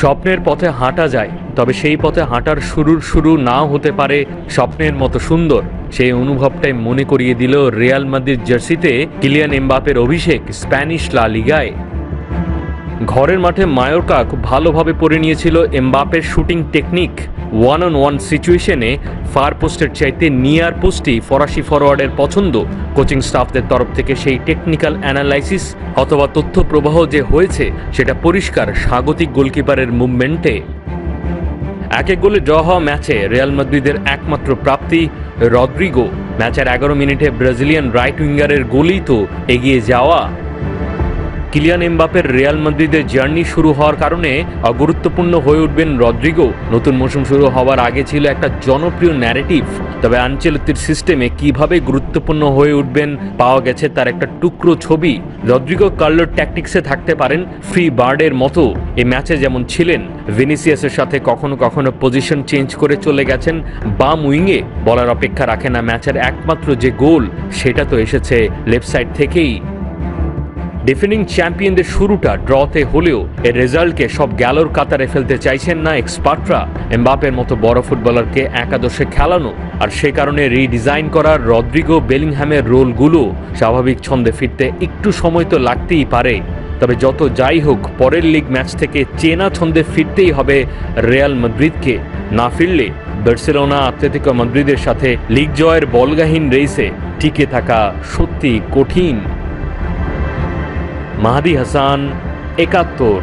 স্বপ্নের পথে হাঁটা যায়, তবে সেই পথে হাঁটার শুরু নাও হতে পারে স্বপ্নের মতো সুন্দর। সেই অনুভবটাই মনে করিয়ে দিল রিয়াল মাদ্রিদ জার্সিতে কিলিয়ান এমবাপের অভিষেক স্প্যানিশ লা লিগায়। ঘরের মাঠে মায়োরকা খুব ভালোভাবে পড়ে নিয়েছিল এমবাপের শুটিং টেকনিক। 1-on-1 সিচুয়েশনে ফার পোস্টের চাইতে নিয়ার পোস্টই ফরাসি ফরোয়ার্ডের পছন্দ। কোচিং স্টাফদের তরফ থেকে সেই টেকনিক্যাল অ্যানালাইসিস অথবা তথ্য প্রবাহ যে হয়েছে সেটা পরিষ্কার স্বাগতিক গোলকিপারের মুভমেন্টে। এক গোলে ড্র হওয়া ম্যাচে রিয়াল মাদ্রিদের একমাত্র প্রাপ্তি রদ্রিগো। ম্যাচের 11 মিনিটে ব্রাজিলিয়ান রাইট উইঙ্গারের গোলেই তো এগিয়ে যাওয়া। কিলিয়ান এমবাপের রিয়াল মাদ্রিদের জার্নি শুরু হওয়ার কারণে অগুরুত্বপূর্ণ হয়ে উঠবেন রদ্রিগো। নতুন মৌসুম শুরু হওয়ার আগে ছিল একটা জনপ্রিয় ন্যারেটিভ, তবে আনচেলত্তির সিস্টেমে কিভাবে গুরুত্বপূর্ণ হয়ে উঠবেন পাওয়া গেছে তার একটা টুকরো ছবি। রদ্রিগো কার্লোর ট্যাকটিক্সে থাকতে পারেন ফ্রি বার্ডের মতো। এই ম্যাচে যেমন ছিলেন, ভিনিসিয়াসের সাথে কখনো কখনো পজিশন চেঞ্জ করে চলে গেছেন বাম উইংয়ে। বলার অপেক্ষা রাখে না ম্যাচের একমাত্র যে গোল সেটা তো এসেছে লেফট সাইড থেকেই। ডিফেন্ডিং চ্যাম্পিয়নদের শুরুটা ড্রতে হলেও এর রেজাল্টকে সব গ্যালোর কাতারে ফেলতে চাইছেন না এক্সপার্টরা। এমবাপের মতো বড় ফুটবলারকে একাদশে খেলানো আর সে কারণে রিডিজাইন করার রদ্রিগো বেলিংহ্যামের রোলগুলো স্বাভাবিক ছন্দে ফিরতে একটু সময় তো লাগতেই পারে। তবে যত যাই হোক, পরের লিগ ম্যাচ থেকে চেনা ছন্দে ফিরতেই হবে রিয়াল মাদ্রিদকে। না ফিরলে বার্সেলোনা আতলেতিকো মাদ্রিদের সাথে লিগ জয়ের বলগাহীন রেসে টিকে থাকা সত্যি কঠিন। মাহাদি হাসান, ৭১।